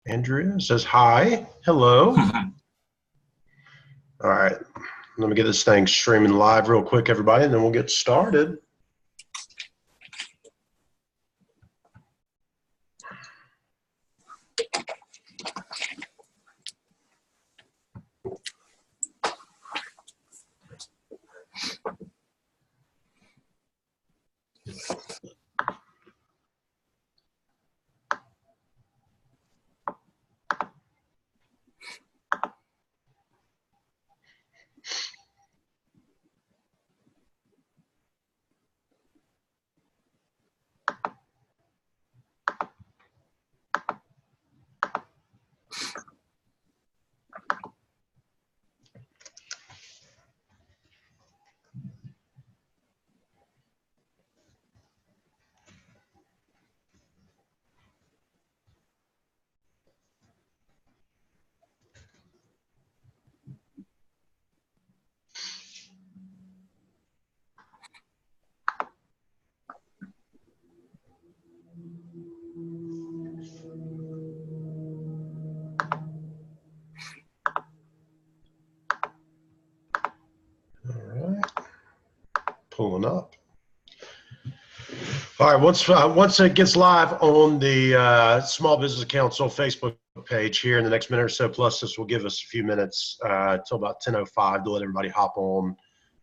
Andrea says hi. Hello. All right. Let me get this thing streaming live real quick, everybody, and then we'll get started. All right. Pulling up. All right, once it gets live on the Small Business Council Facebook page here in the next minute or so, plus this will give us a few minutes till about 10:05 to let everybody hop on,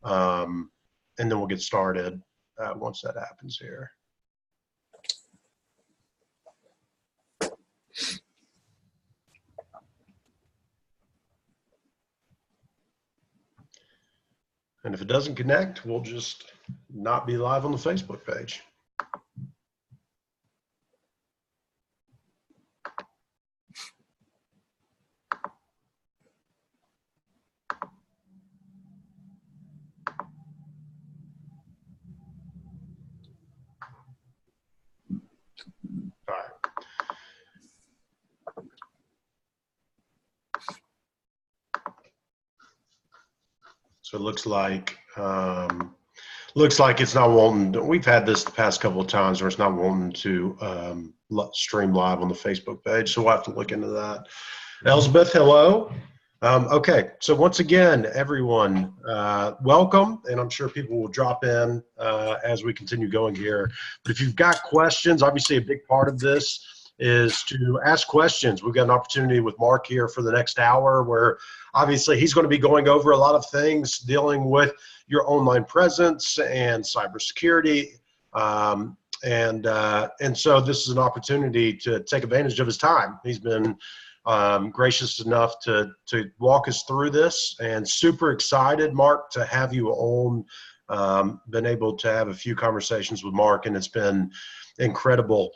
and then we'll get started once that happens here. And if it doesn't connect, we'll just not be live on the Facebook page. All right. So it looks like it's not wanting. We've had this the past couple of times where it's not wanting to stream live on the Facebook page. So we'll have to look into that. Elizabeth, hello. Okay, so once again, everyone, welcome, and I'm sure people will drop in as we continue going here. But if you've got questions, obviously a big part of this is to ask questions. We've got an opportunity with Mark here for the next hour where obviously he's going to be going over a lot of things dealing with your online presence and cybersecurity. And so this is an opportunity to take advantage of his time. He's been gracious enough to walk us through this, and super excited, Mark, to have you on. Been able to have a few conversations with Mark, and it's been incredible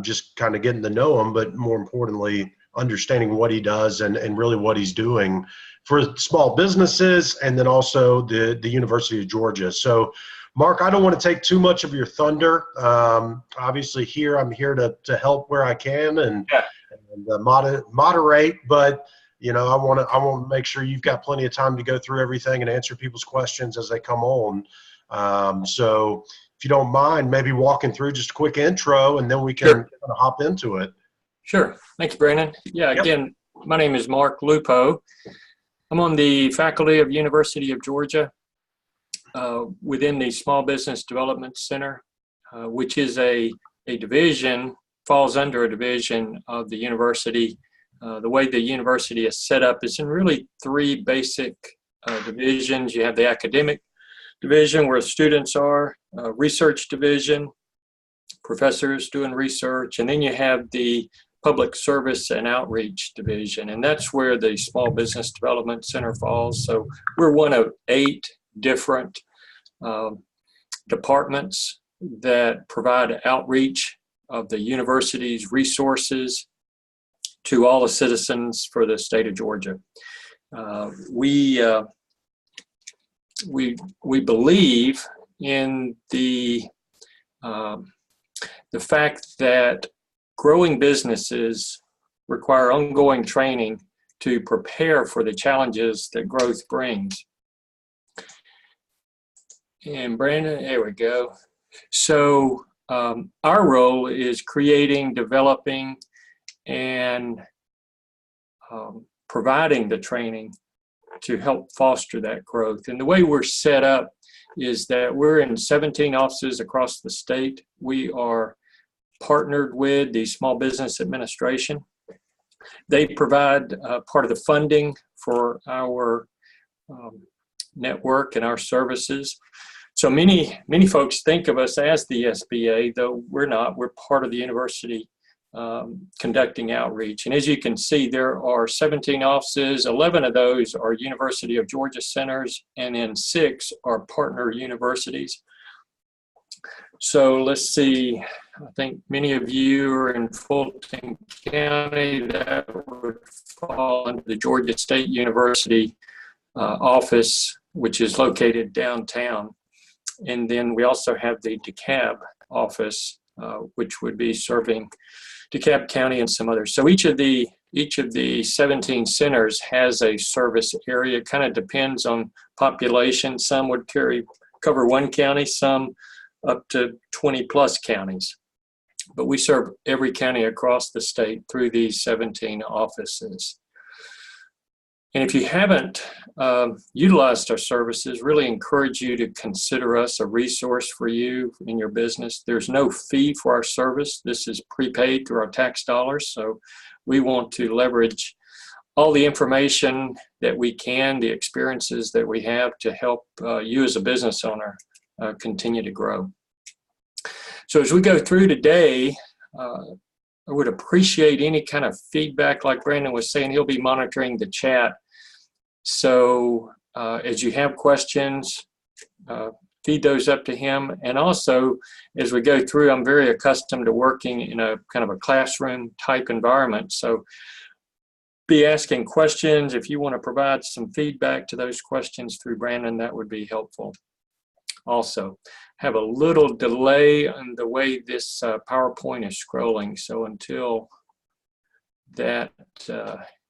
just kind of getting to know him, but more importantly, understanding what he does and really what he's doing for small businesses, and then also the University of Georgia. So, Mark, I don't want to take too much of your thunder. Obviously, I'm here to help where I can and moderate, but you know, I want to make sure you've got plenty of time to go through everything and answer people's questions as they come on. So if you don't mind, maybe walking through just a quick intro, and then we can kind of hop into it. Sure. Thanks, Brandon. Yeah, again, my name is Mark Lupo. I'm on the faculty of University of Georgia within the Small Business Development Center, which is a division, falls under a division of the university. The way the university is set up is in really three basic divisions. You have the academic division where students are, research division, professors doing research, and then you have the public service and outreach division, and that's where the Small Business Development Center falls. So we're one of 8 different departments that provide outreach of the university's resources to all the citizens for the state of Georgia. We believe in the fact that growing businesses require ongoing training to prepare for the challenges that growth brings. And Brandon, there we go. So our role is creating, developing, and providing the training to help foster that growth. And the way we're set up is that we're in 17 offices across the state. We are partnered with the Small Business Administration. They provide part of the funding for our network and our services. So many folks think of us as the SBA, though we're not. We're part of the university conducting outreach. And as you can see, there are 17 offices. 11 of those are University of Georgia centers, and then 6 are partner universities. So let's see, I think many of you are in Fulton County. That would fall under the Georgia State University office, which is located downtown. And then we also have the DeKalb office, which would be serving DeKalb County and some others. So each of the 17 centers has a service area. It kind of depends on population. Some would cover one county, some up to 20 plus counties. But we serve every county across the state through these 17 offices. And if you haven't utilized our services, really encourage you to consider us a resource for you in your business. There's no fee for our service. This is prepaid through our tax dollars. So we want to leverage all the information that we can, the experiences that we have to help you as a business owner continue to grow. So as we go through today, I would appreciate any kind of feedback. Like Brandon was saying, he'll be monitoring the chat. So as you have questions, feed those up to him. And also, as we go through, I'm very accustomed to working in a kind of a classroom type environment. So be asking questions. If you want to provide some feedback to those questions through Brandon, that would be helpful. Also, have a little delay on the way this PowerPoint is scrolling. So until that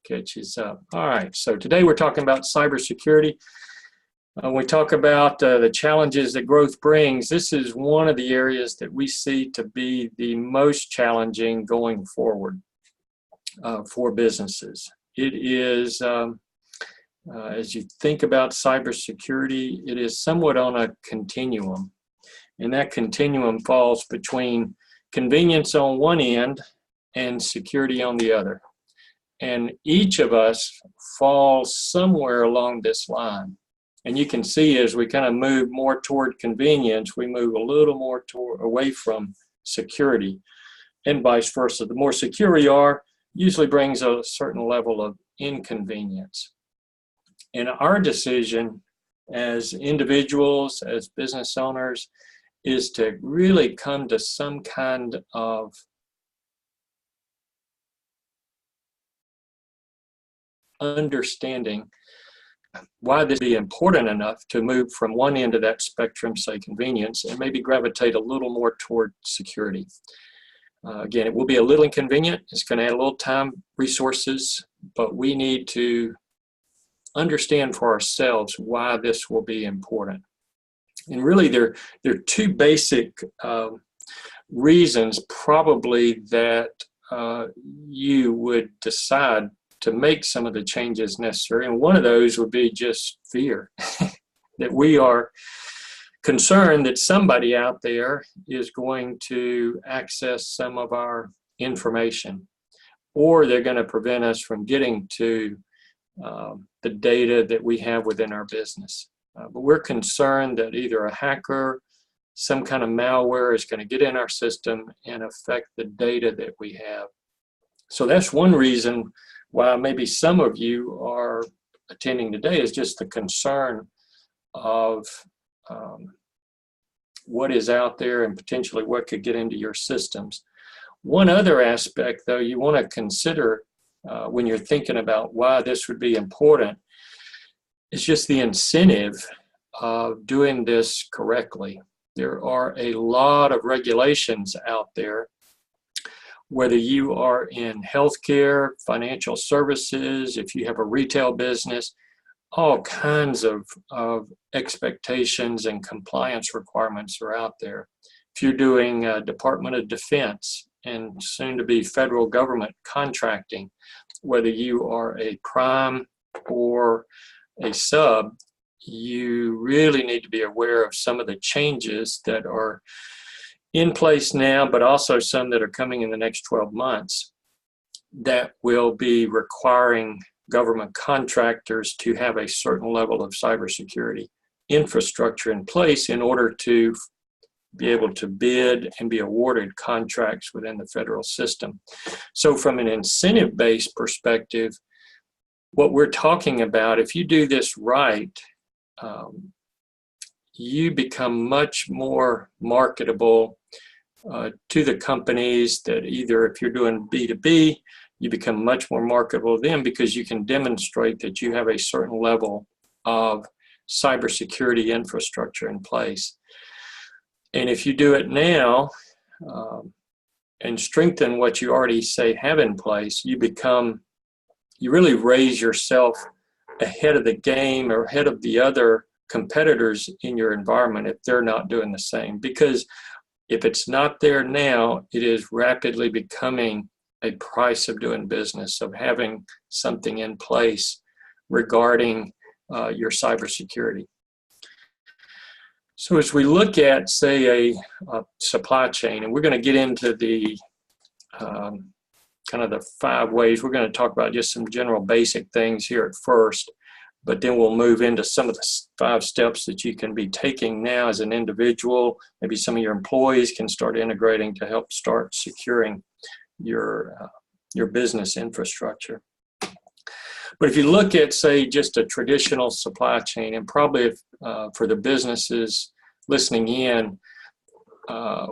catches up. All right, so today we're talking about cybersecurity. We talk about the challenges that growth brings. This is one of the areas that we see to be the most challenging going forward for businesses. It is, as you think about cybersecurity, it is somewhat on a continuum. And that continuum falls between convenience on one end and security on the other. And each of us falls somewhere along this line. And you can see as we kind of move more toward convenience, we move a little more away from security, and vice versa. The more secure you are, usually brings a certain level of inconvenience. And our decision as individuals, as business owners, is to really come to some kind of understanding why this be important enough to move from one end of that spectrum, say convenience, and maybe gravitate a little more toward security. Again, it will be a little inconvenient. It's going to add a little time, resources, but we need to understand for ourselves why this will be important. And really, there are 2 basic reasons probably that you would decide to make some of the changes necessary. And one of those would be just fear, that we are concerned that somebody out there is going to access some of our information, or they're going to prevent us from getting to the data that we have within our business. But we're concerned that either a hacker, some kind of malware is going to get in our system and affect the data that we have. So that's one reason why maybe some of you are attending today, is just the concern of what is out there and potentially what could get into your systems. One other aspect, though, you want to consider when you're thinking about why this would be important, is just the incentive of doing this correctly. There are a lot of regulations out there, whether you are in healthcare, financial services, if you have a retail business, all kinds of expectations and compliance requirements are out there. If you're doing Department of Defense, and soon to be federal government contracting, whether you are a prime or a sub, you really need to be aware of some of the changes that are in place now, but also some that are coming in the next 12 months that will be requiring government contractors to have a certain level of cybersecurity infrastructure in place in order to be able to bid and be awarded contracts within the federal system. So from an incentive-based perspective, what we're talking about, if you do this right, you become much more marketable to the companies that either, if you're doing B2B, you become much more marketable to them because you can demonstrate that you have a certain level of cybersecurity infrastructure in place. And if you do it now and strengthen what you already say have in place, you really raise yourself ahead of the game or ahead of the other competitors in your environment if they're not doing the same. Because if it's not there now, it is rapidly becoming a price of doing business, of having something in place regarding your cybersecurity. So as we look at, say, a supply chain, and we're going to get into the kind of the 5 ways, we're going to talk about just some general basic things here at first, but then we'll move into some of the 5 steps that you can be taking now as an individual. Maybe some of your employees can start integrating to help start securing your business infrastructure. But if you look at, say, just a traditional supply chain, and probably if, for the businesses listening in,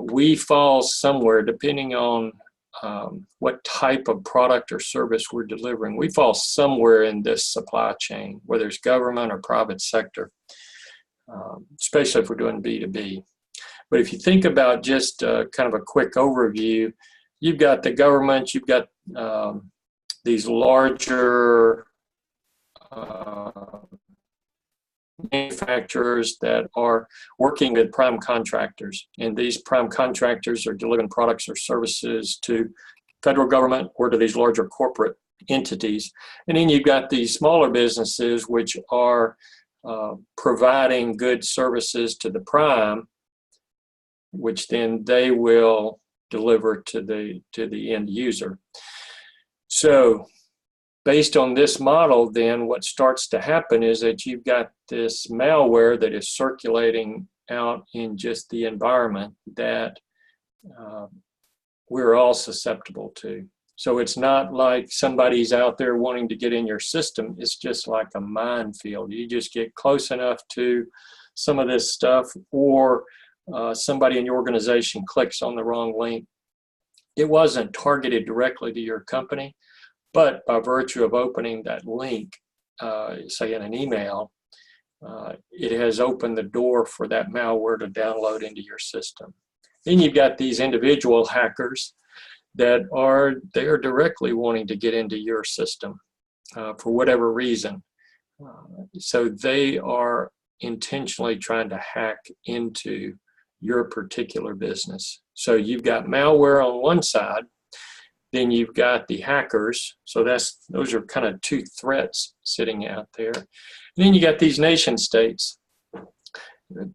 we fall somewhere, depending on what type of product or service we're delivering, we fall somewhere in this supply chain, whether it's government or private sector, especially if we're doing B2B. But if you think about just kind of a quick overview, you've got the government, you've got these larger manufacturers that are working with prime contractors, and these prime contractors are delivering products or services to federal government or to these larger corporate entities. And then you've got these smaller businesses which are providing good services to the prime, which then they will deliver to the end user. So based on this model, then what starts to happen is that you've got this malware that is circulating out in just the environment that we're all susceptible to. So it's not like somebody's out there wanting to get in your system. It's just like a minefield. You just get close enough to some of this stuff, or somebody in your organization clicks on the wrong link. It wasn't targeted directly to your company, but by virtue of opening that link, say in an email, it has opened the door for that malware to download into your system. Then you've got these individual hackers that are directly wanting to get into your system for whatever reason. So they are intentionally trying to hack into your particular business. So you've got malware on one side, then you've got the hackers. So those are kind of 2 threats sitting out there. And then you got these nation states,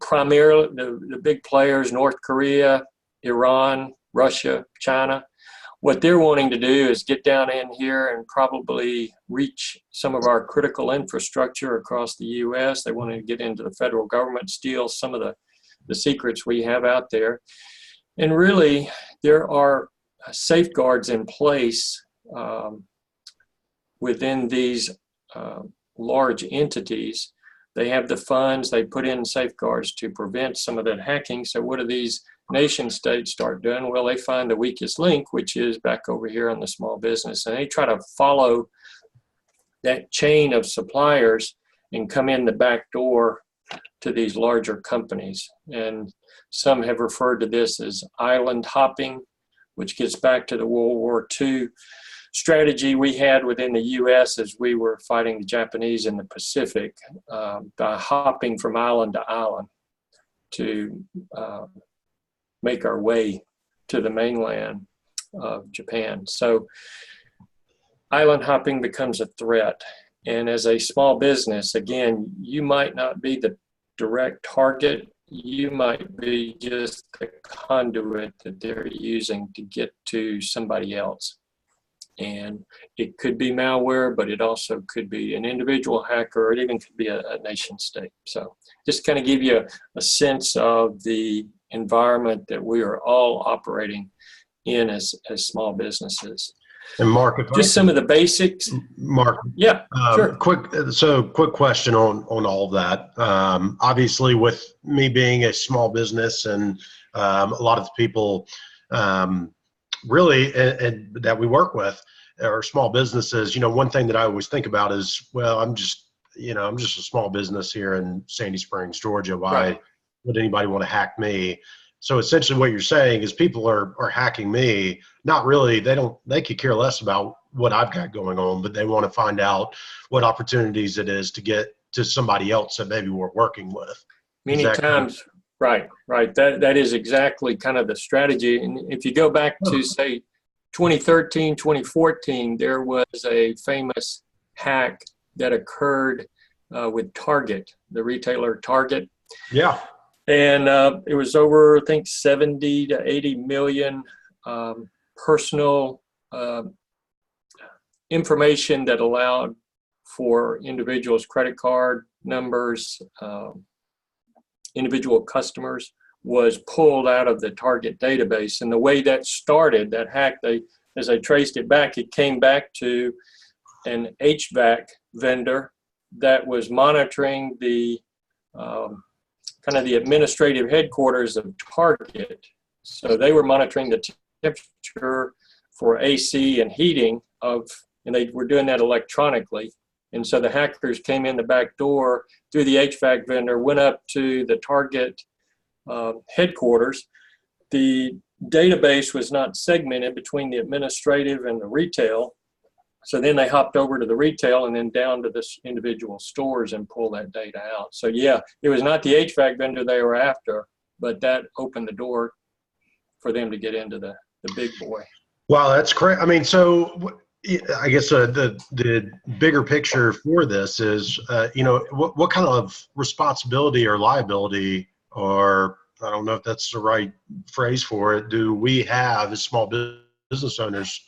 primarily the big players, North Korea, Iran, Russia, China. What they're wanting to do is get down in here and probably reach some of our critical infrastructure across the U.S. They want to get into the federal government, steal some of the secrets we have out there. And really, there are safeguards in place within these large entities. They have the funds, they put in safeguards to prevent some of that hacking. So what do these nation states start doing? Well, they find the weakest link, which is back over here on the small business, and they try to follow that chain of suppliers and come in the back door to these larger companies. And some have referred to this as island hopping, which gets back to the World War II strategy we had within the U.S. as we were fighting the Japanese in the Pacific, by hopping from island to island to make our way to the mainland. of Japan. So island hopping becomes a threat. And as a small business, again, you might not be the direct target. You might be just the conduit that they're using to get to somebody else. And it could be malware, but it also could be an individual hacker, or it even could be a nation state. So just kind of give you a sense of the environment that we are all operating in as small businesses. And Mark, just some of the basics. Mark, yeah, sure. Quick question on all of that. Obviously, with me being a small business, and a lot of the people really and that we work with are small businesses. One thing that I always think about is, well, I'm just a small business here in Sandy Springs, Georgia. Why would anybody want to hack me? So essentially what you're saying is people are hacking me. Not really, they could care less about what I've got going on, but they want to find out what opportunities it is to get to somebody else that maybe we're working with. Many times, right. That is exactly kind of the strategy. And if you go back to say 2013, 2014, there was a famous hack that occurred with Target, the retailer Target. Yeah. And it was over, I think, 70 to 80 million personal information that allowed for individuals' credit card numbers, individual customers, was pulled out of the Target database. And the way that started, that hack, as I traced it back, it came back to an HVAC vendor that was monitoring the kind of the administrative headquarters of Target. So they were monitoring the temperature for AC and heating and they were doing that electronically. And so the hackers came in the back door through the HVAC vendor, went up to the Target headquarters. The database was not segmented between the administrative and the retail. So then they hopped over to the retail and then down to the individual stores and pulled that data out. So yeah, it was not the HVAC vendor they were after, but that opened the door for them to get into the big boy. Wow, that's great. I mean, so I guess the bigger picture for this is, what kind of responsibility or liability, or I don't know if that's the right phrase for it, do we have as small business owners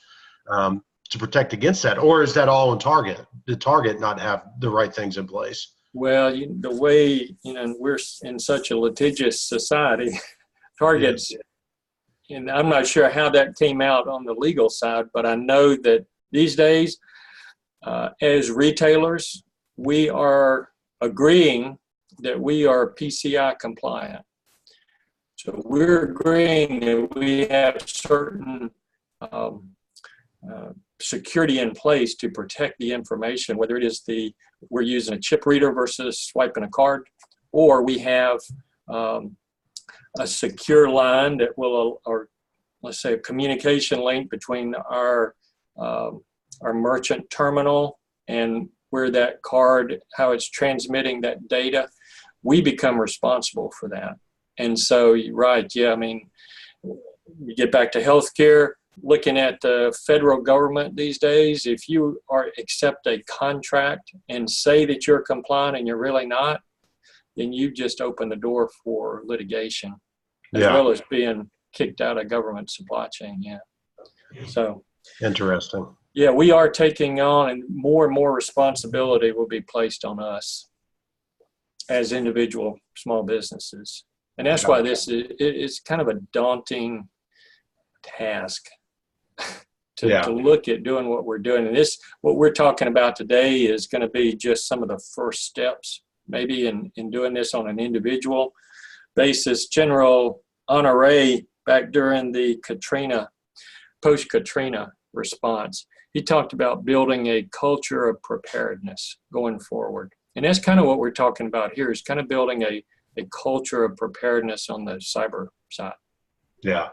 to protect against that? Or is that all on Target? Did Target not have the right things in place? Well, the way, we're in such a litigious society, Target's, and I'm not sure how that came out on the legal side, but I know that these days, as retailers, we are agreeing that we are PCI compliant. So we're agreeing that we have certain security in place to protect the information, whether it is we're using a chip reader versus swiping a card, or we have a secure line that will, or let's say a communication link between our merchant terminal and where that card, how it's transmitting that data. We become responsible for that. And so, right, yeah, I mean, we get back to healthcare, looking at the federal government these days. If you accept a contract and say that you're compliant and you're really not, then you just open the door for litigation, as well as being kicked out of government supply chain. Yeah. So interesting. Yeah, we are taking on, and more responsibility will be placed on us as individual small businesses. And that's why this is kind of a daunting task to look at doing what we're doing. And what we're talking about today is going to be just some of the first steps, maybe in doing this on an individual basis. General Honore, back during the post-Katrina response, he talked about building a culture of preparedness going forward. And that's kind of what we're talking about here, is kind of building a culture of preparedness on the cyber side. Yeah.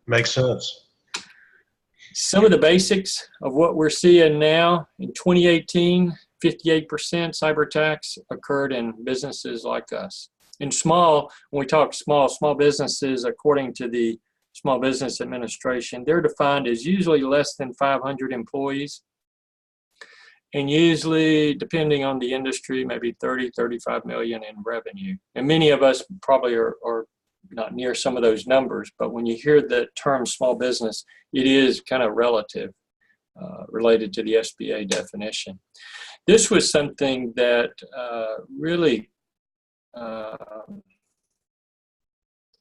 Makes sense. Some of the basics of what we're seeing now: in 2018, 58% cyber attacks occurred in businesses like us. In when we talk small businesses, according to the Small Business Administration. They're defined as usually less than 500 employees. And usually, depending on the industry, maybe 30, 35 million in revenue. And many of us probably are not near some of those numbers, but when you hear the term small business, it is kind of relative, related to the SBA definition. This was something that really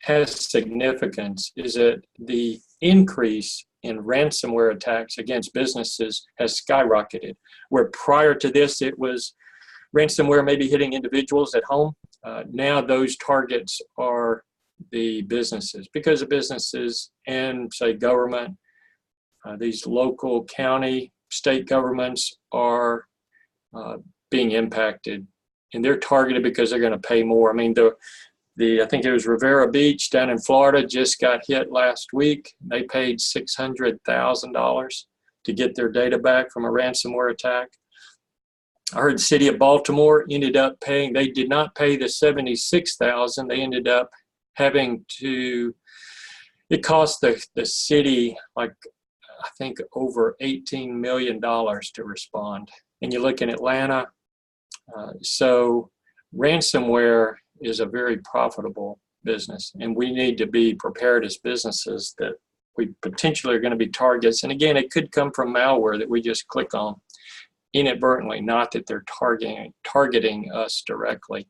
has significance, is that the increase in ransomware attacks against businesses has skyrocketed. Where prior to this, it was ransomware maybe hitting individuals at home. Now those targets are the businesses, because the businesses and, say, government, these local, county, state governments are being impacted, and they're targeted because they're going to pay more. I mean, I think it was Rivera Beach down in Florida just got hit last week. They paid $600,000 to get their data back from a ransomware attack. I heard the city of Baltimore ended up paying, they did not pay the $76,000. They ended up having to, it cost the city, like, I think over $18 million to respond. And you look in Atlanta, so ransomware is a very profitable business, and we need to be prepared as businesses that we potentially are going to be targets. And again, it could come from malware that we just click on inadvertently, not that they're targeting us directly.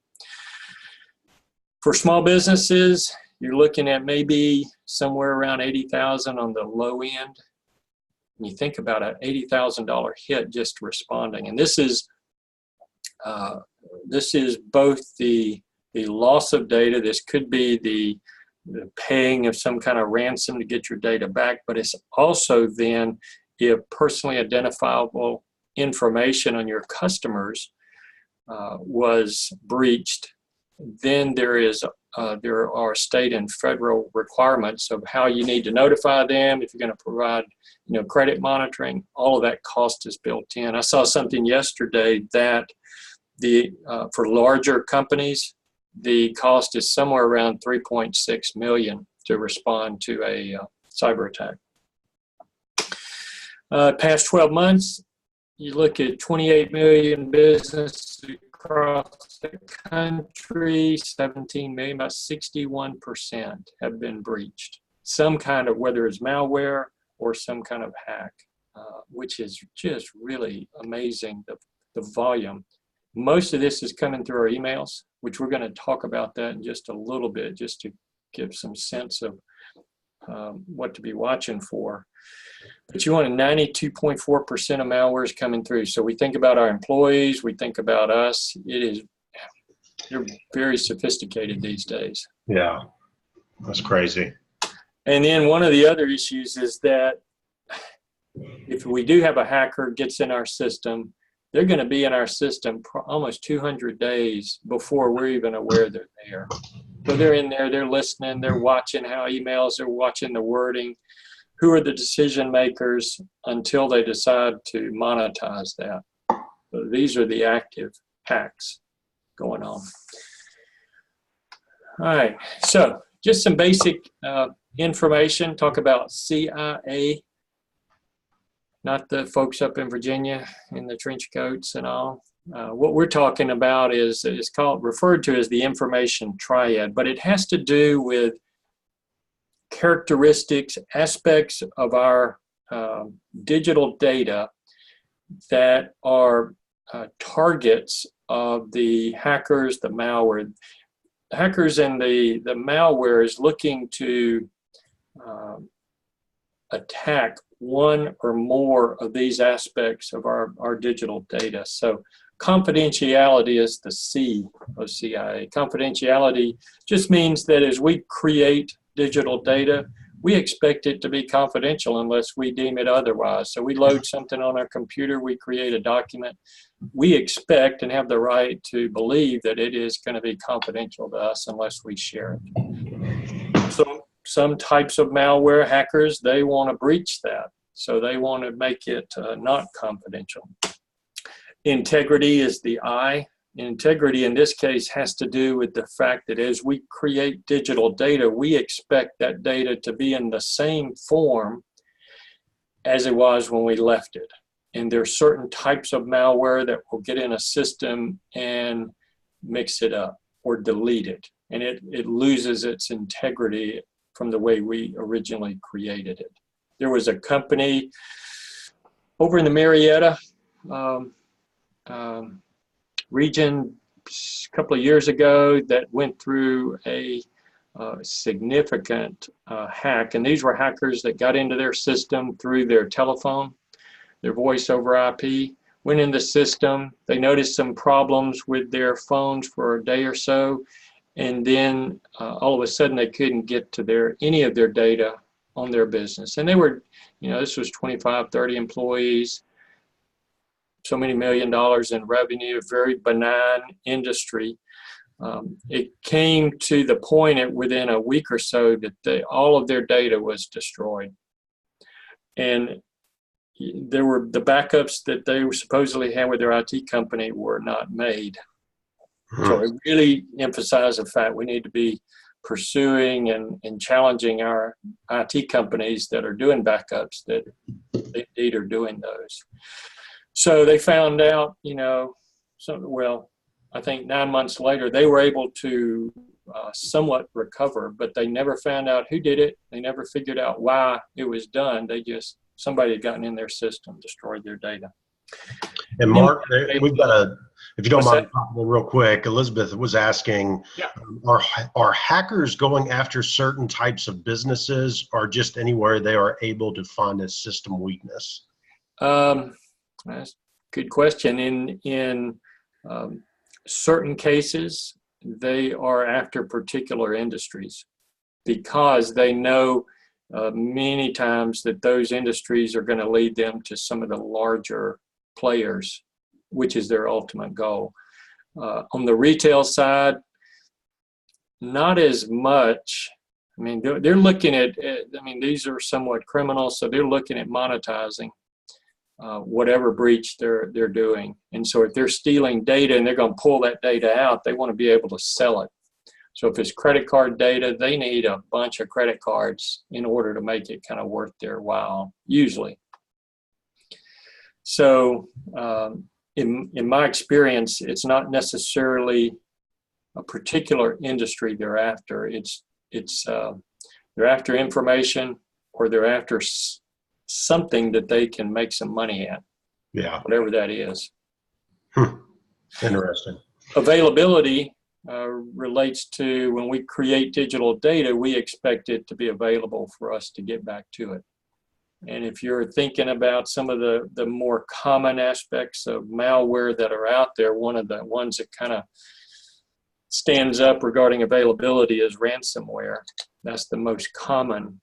For small businesses, you're looking at maybe somewhere around 80,000 on the low end. When you think about an $80,000 hit just responding, and this is both the loss of data. This could be the paying of some kind of ransom to get your data back, but it's also then if personally identifiable information on your customers was breached, then there are state and federal requirements of how you need to notify them. If you're going to provide, credit monitoring, all of that cost is built in. I saw something yesterday that for larger companies, the cost is somewhere around $3.6 million to respond to a cyber attack. Past 12 months, you look at 28 million businesses across the country, 17 million, about 61% have been breached. Some kind of, whether it's malware or some kind of hack, which is just really amazing, the volume. Most of this is coming through our emails, which we're going to talk about that in just a little bit, just to give some sense of what to be watching for. But you want 92.4% of malware is coming through. So we think about our employees, we think about us. They're very sophisticated these days. Yeah, that's crazy. And then one of the other issues is that if we do have a hacker gets in our system, they're going to be in our system almost 200 days before we're even aware they're there. So they're in there, they're listening, they're watching how emails, they're watching the wording. Who are the decision makers until they decide to monetize that? So these are the active hacks going on. All right, so just some basic information, talk about CIA. Not the folks up in Virginia in the trench coats and all. What we're talking about is referred to as the information triad, but it has to do with characteristics, aspects of our digital data that are targets of the hackers, the malware. The hackers and the malware is looking to attack one or more of these aspects of our digital data. So confidentiality is the C of CIA. Confidentiality just means that as we create digital data, we expect it to be confidential unless we deem it otherwise. So we load something on our computer, we create a document, we expect and have the right to believe that it is going to be confidential to us unless we share it. So some types of malware hackers, they want to breach that. So they want to make it not confidential. Integrity is the I integrity in this case has to do with the fact that as we create digital data, we expect that data to be in the same form as it was when we left it. And there's certain types of malware that will get in a system and mix it up or delete it. And it loses its integrity from the way we originally created it. There was a company over in the Marietta region a couple of years ago that went through a significant hack. And these were hackers that got into their system through their telephone, their voice over IP, went in the system. They noticed some problems with their phones for a day or so. And then all of a sudden they couldn't get to any of their data on their business. And they were, this was 25, 30 employees, so many $1 million in revenue, a very benign industry. It came to the point within a week or so that all of their data was destroyed. And there were the backups that they supposedly had with their IT company were not made. So it really emphasized the fact we need to be pursuing and challenging our IT companies that are doing backups that they indeed are doing those. So they found out, I think 9 months later, they were able to somewhat recover, but they never found out who did it. They never figured out why it was done. Somebody had gotten in their system, destroyed their data. And Mark, we've got if you don't mind talking real quick, Elizabeth was asking, are hackers going after certain types of businesses or just anywhere they are able to find a system weakness? That's a good question. In certain cases, they are after particular industries because they know many times that those industries are going to lead them to some of the larger players, which is their ultimate goal. On the retail side, not as much. I mean, they're looking at, these are somewhat criminal, so they're looking at monetizing whatever breach they're doing. And so if they're stealing data and they're going to pull that data out, they want to be able to sell it. So if it's credit card data, they need a bunch of credit cards in order to make it kind of worth their while, usually. So in my experience, it's not necessarily a particular industry they're after. They're after information, or they're after something that they can make some money at. Yeah. Whatever that is. Interesting. Availability relates to when we create digital data, we expect it to be available for us to get back to it. And if you're thinking about some of the more common aspects of malware that are out there, one of the ones that kind of stands up regarding availability is ransomware. That's the most common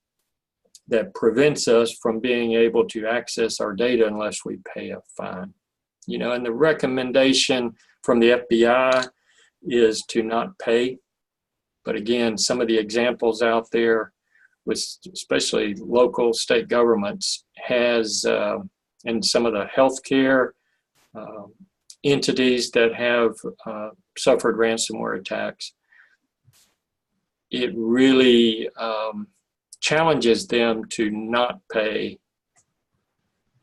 that prevents us from being able to access our data unless we pay a fine. And the recommendation from the FBI is to not pay. But again, some of the examples out there, with especially local state governments, has and some of the healthcare entities that have suffered ransomware attacks, it really challenges them to not pay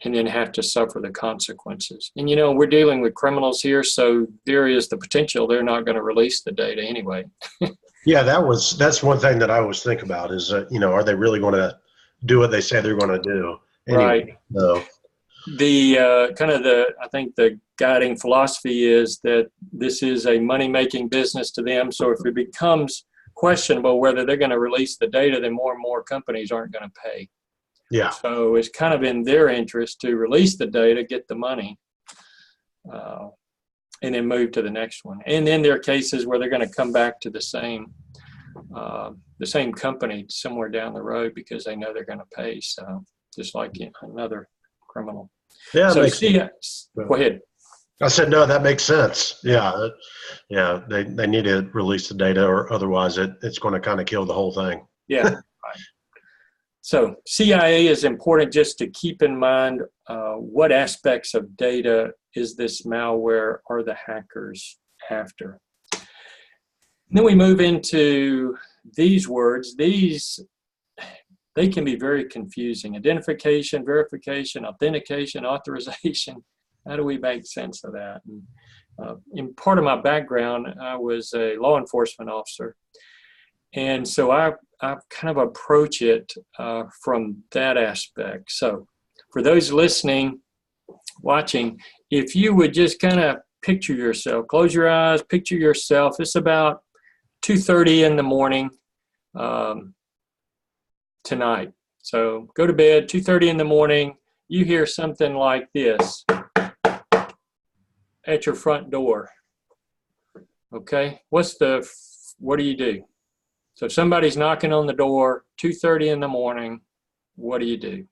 and then have to suffer the consequences. And we're dealing with criminals here, so there is the potential they're not going to release the data anyway. Yeah, that's one thing that I always think about is, are they really going to do what they say they're going to do? Anyway, right. No. I think the guiding philosophy is that this is a money-making business to them. So if it becomes questionable whether they're going to release the data, then more and more companies aren't going to pay. Yeah. So it's kind of in their interest to release the data, get the money, and then move to the next one. And then there are cases where they're going to come back to the same company somewhere down the road because they know they're going to pay. So just like another criminal. Yeah. So go ahead. I said, no, that makes sense. Yeah. Yeah. They need to release the data, or otherwise it's going to kind of kill the whole thing. Yeah. Right. So CIA is important just to keep in mind what aspects of data is this malware, are the hackers after. And then we move into these words. They can be very confusing. Identification, verification, authentication, authorization. How do we make sense of that? And, in part of my background, I was a law enforcement officer. And so I kind of approach it from that aspect. So for those listening, watching, if you would just kind of picture yourself, close your eyes, picture yourself. It's about 2:30 in the morning tonight. So go to bed, 2:30 in the morning, you hear something like this at your front door. Okay, what do you do? So if somebody's knocking on the door, 2:30 in the morning, what do you do?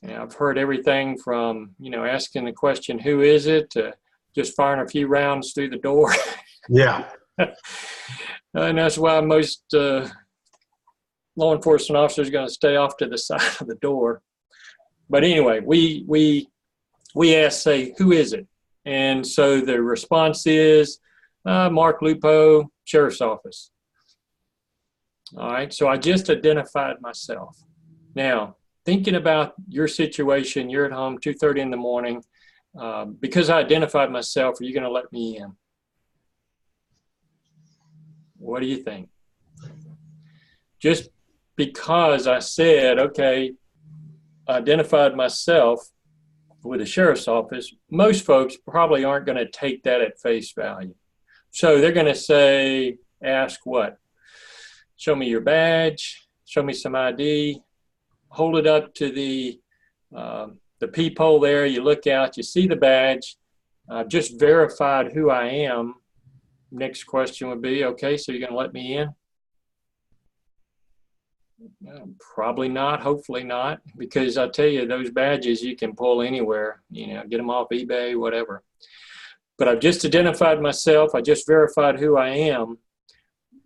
And I've heard everything from, asking the question, who is it, to just firing a few rounds through the door. Yeah. And that's why most law enforcement officers are going to stay off to the side of the door. But anyway, we ask, say, who is it? And so the response is, Mark Lupo, Sheriff's Office. All right, so I just identified myself. Now, thinking about your situation, you're at home, 2:30 in the morning. Because I identified myself, are you going to let me in? What do you think? Just because I said, okay, I identified myself with the sheriff's office, most folks probably aren't going to take that at face value. So they're going to ask what? Show me your badge, show me some ID, hold it up to the peephole there, you look out, you see the badge, I've just verified who I am. Next question would be, okay, so you're going to let me in? Probably not, hopefully not, because I tell you, those badges you can pull anywhere, get them off eBay, whatever. But I've just identified myself, I just verified who I am.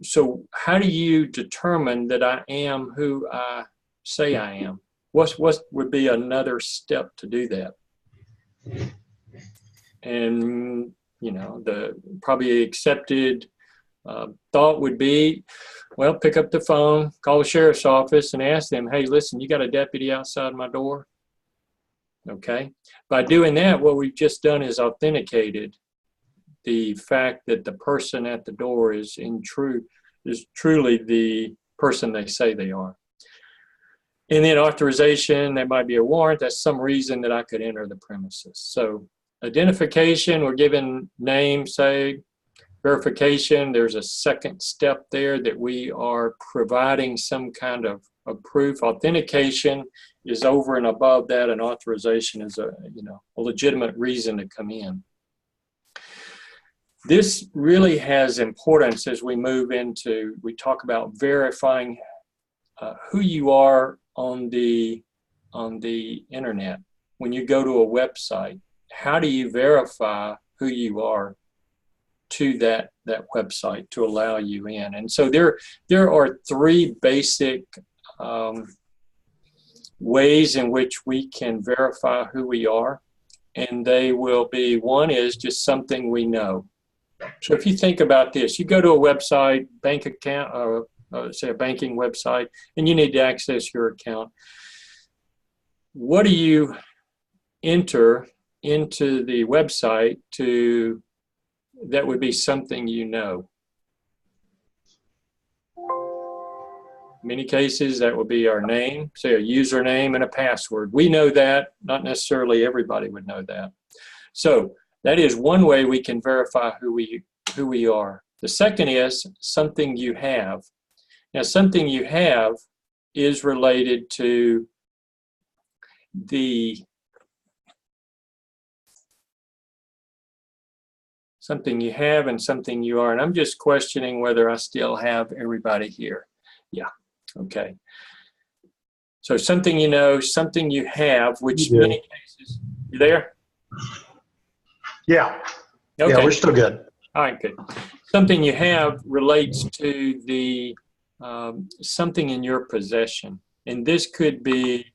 So how do you determine that I am who I say I am? What would be another step to do that? And, the probably accepted thought would be, well, pick up the phone, call the sheriff's office and ask them, hey, listen, you got a deputy outside my door? Okay. By doing that, what we've just done is authenticated the fact that the person at the door is truly the person they say they are. And then authorization, there might be a warrant. That's some reason that I could enter the premises. So identification, we're given name, say, verification, there's a second step there that we are providing some kind of proof. Authentication is over and above that, and authorization is a legitimate reason to come in. This really has importance as we we talk about verifying who you are on the internet. When you go to a website, how do you verify who you are to that website to allow you in? And so there are three basic ways in which we can verify who we are, and they will be, one is just something we know. So if you think about this, you go to a website, bank account, or say a banking website, and you need to access your account. What do you enter into the website that would be something you know? In many cases, that would be our name, say a username and a password. We know that, not necessarily everybody would know that. So that is one way we can verify who we are. The second is something you have. Now, something you have is related to something you have and something you are. And I'm just questioning whether I still have everybody here. Yeah, okay. So something you know, something you have, which in many cases, you there? Yeah. Okay. Yeah, we're still good. All right, good. Something you have relates to the something in your possession, and this could be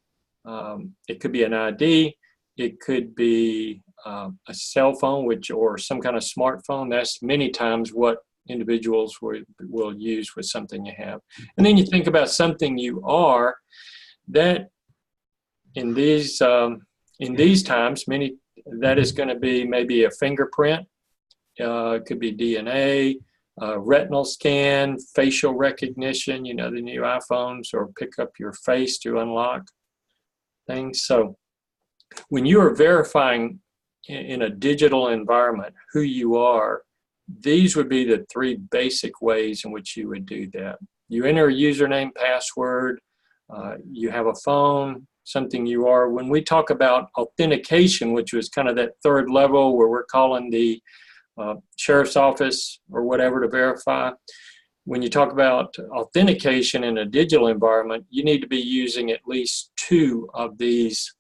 it could be an ID, it could be a cell phone, or some kind of smartphone. That's many times what individuals will use with something you have. And then you think about something you are, that in these times, that is going to be maybe a fingerprint. It could be DNA, retinal scan, facial recognition, the new iPhones, or pick up your face to unlock things. So when you are verifying in a digital environment who you are, these would be the three basic ways in which you would do that. You enter a username, password, you have a phone, something you are. When we talk about authentication, which was kind of that third level where we're calling the sheriff's office or whatever to verify, when you talk about authentication in a digital environment, you need to be using at least two of these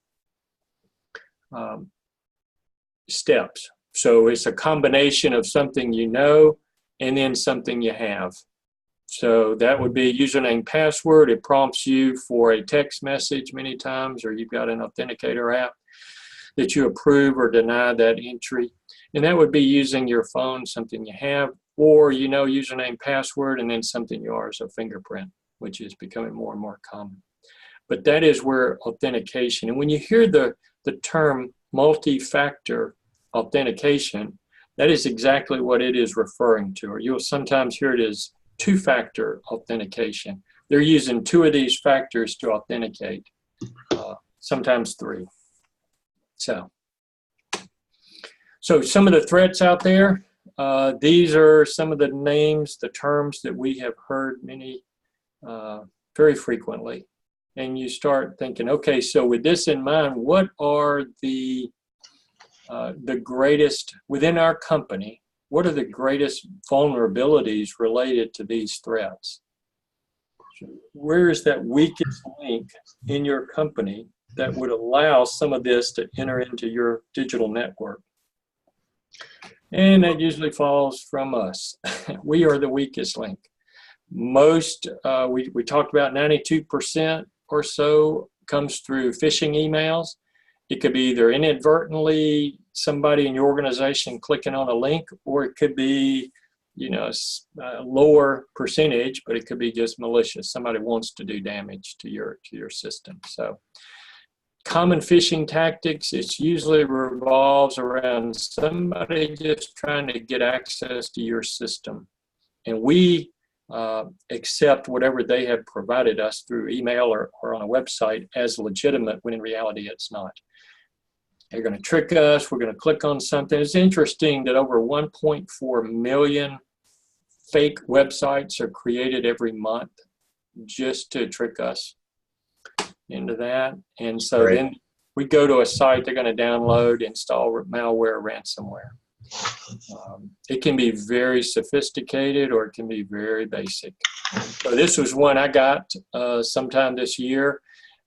steps. So it's a combination of something you know and then something you have. So that would be username, password. It prompts you for a text message many times, or you've got an authenticator app that you approve or deny that entry. And that would be using your phone, something you have, or username, password, and then something you are, so fingerprint, which is becoming more and more common. But that is where authentication, and when you hear the term multi-factor authentication, that is exactly what it is referring to. Or you'll sometimes hear it as two-factor authentication. They're using two of these factors to authenticate, sometimes three. So some of the threats out there, these are some of the names, the terms that we have heard very frequently. And you start thinking, okay, so with this in mind, what are the greatest, within our company, what are the greatest vulnerabilities related to these threats? Where is that weakest link in your company that would allow some of this to enter into your digital network? And that usually falls from us. We are the weakest link. Most, we talked about 92% or so comes through phishing emails. It could be either inadvertently somebody in your organization clicking on a link, or it could be, a lower percentage, but it could be just malicious. Somebody wants to do damage to your system. So common phishing tactics, it usually revolves around somebody just trying to get access to your system. And we accept whatever they have provided us through email or on a website as legitimate, when in reality it's not. They're going to trick us. We're going to click on something. It's interesting that over 1.4 million fake websites are created every month just to trick us into that. And so then we go to a site, they're going to download, install malware, ransomware. It can be very sophisticated, or it can be very basic. So this was one I got sometime this year.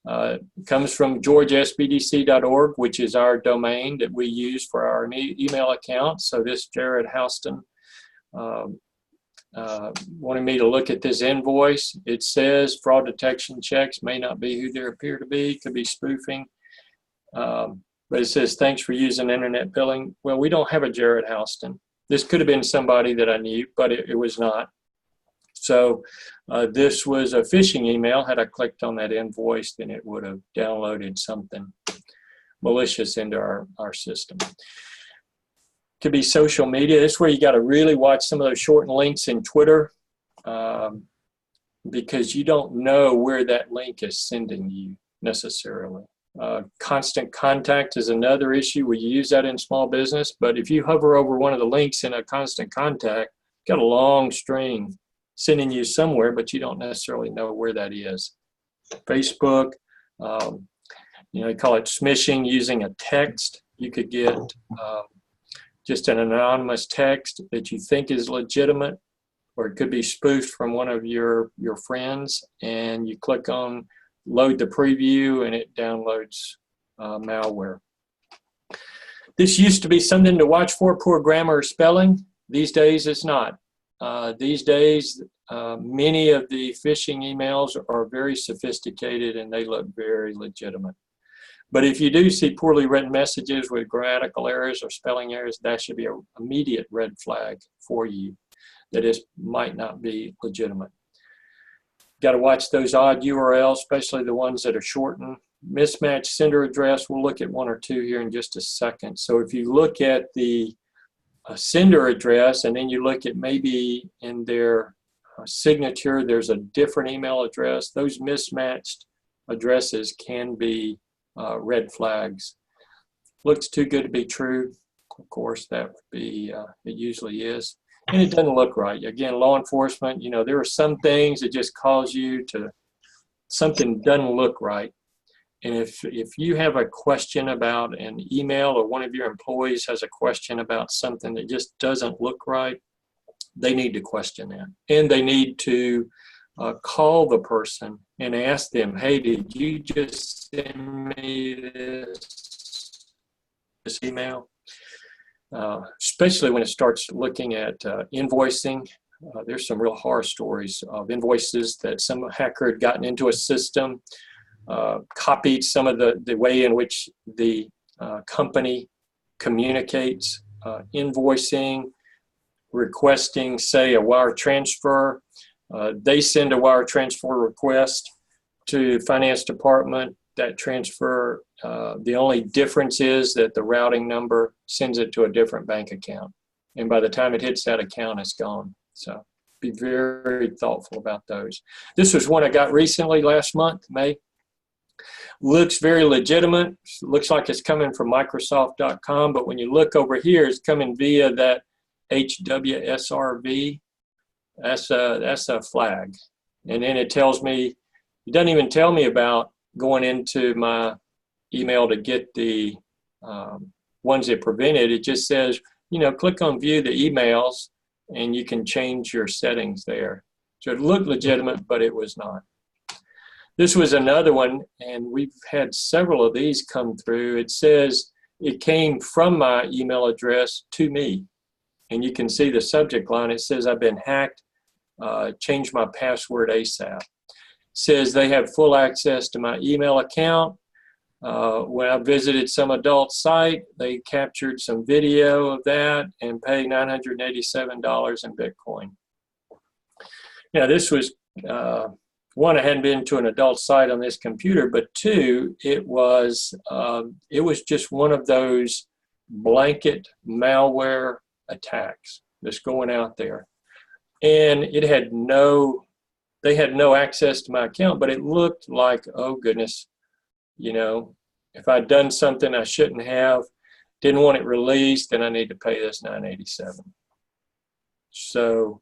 It comes from georgiasbdc.org, which is our domain that we use for our email account. So this Jared Houston wanted me to look at this invoice. It says fraud detection checks may not be who they appear to be, could be spoofing. But it says, thanks for using internet billing. Well, we don't have a Jared Houston. This could have been somebody that I knew, but it was not. So this was a phishing email. Had I clicked on that invoice, then it would have downloaded something malicious into our system. Could be social media. This is where you got to really watch some of those shortened links in Twitter, because you don't know where that link is sending you necessarily. Constant contact is another issue. We use that in small business, but if you hover over one of the links in a constant contact, got a long string sending you somewhere, but you don't necessarily know where that is. Facebook, they call it smishing, using a text. You could get just an anonymous text that you think is legitimate, or it could be spoofed from one of your friends, and you click on load the preview and it downloads malware. This used to be something to watch for, poor grammar or spelling. These days it's not. These days, many of the phishing emails are very sophisticated and they look very legitimate. But if you do see poorly written messages with grammatical errors or spelling errors, that should be an immediate red flag for you that it might not be legitimate. Got to watch those odd URLs, especially the ones that are shortened. Mismatched sender address, we'll look at one or two here in just a second. So if you look at the sender address and then you look at maybe in their signature, there's a different email address, those mismatched addresses can be red flags. Looks too good to be true. Of course, that would be, it usually is. And it doesn't look right. Again, law enforcement, you know, there are some things that just cause you to, something doesn't look right. And if you have a question about an email or one of your employees has a question about something that just doesn't look right, they need to question that. And they need to call the person and ask them, hey, did you just send me this email? Especially when it starts looking at invoicing. There's some real horror stories of invoices that some hacker had gotten into a system, copied some of the way in which the company communicates, invoicing, requesting, say, a wire transfer. They send a wire transfer request to finance department. That transfer, the only difference is that the routing number sends it to a different bank account. And by the time it hits that account, it's gone. So be very thoughtful about those. This was one I got recently last month, May. Looks very legitimate. Looks like it's coming from Microsoft.com, but when you look over here, it's coming via that HWSRV. That's a flag. And then it tells me, it doesn't even tell me about going into my email to get the ones that prevented. It just says, you know, click on view the emails and you can change your settings there. So it looked legitimate, but it was not. This was another one, and we've had several of these come through. It says it came from my email address to me. And you can see the subject line. It says, I've been hacked, change my password ASAP. Says they have full access to my email account. When I visited some adult site, they captured some video of that and paid $987 in Bitcoin. Now, this was, one, I hadn't been to an adult site on this computer, but two, it was just one of those blanket malware attacks that's going out there. And it had they had no access to my account, but it looked like, oh goodness, you know, if I'd done something I shouldn't have, didn't want it released, then I need to pay this $987. So,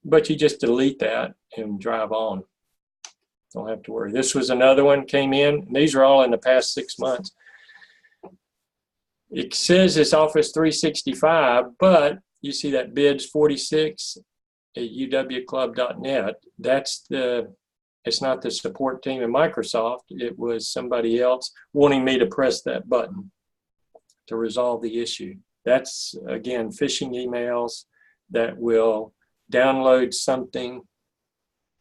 but you just delete that and drive on. Don't have to worry. This was another one came in. These are all in the past 6 months. It says it's Office 365, but you see that bids 46 at uwclub.net. It's not the support team in Microsoft. It was somebody else wanting me to press that button to resolve the issue. That's, again, phishing emails that will download something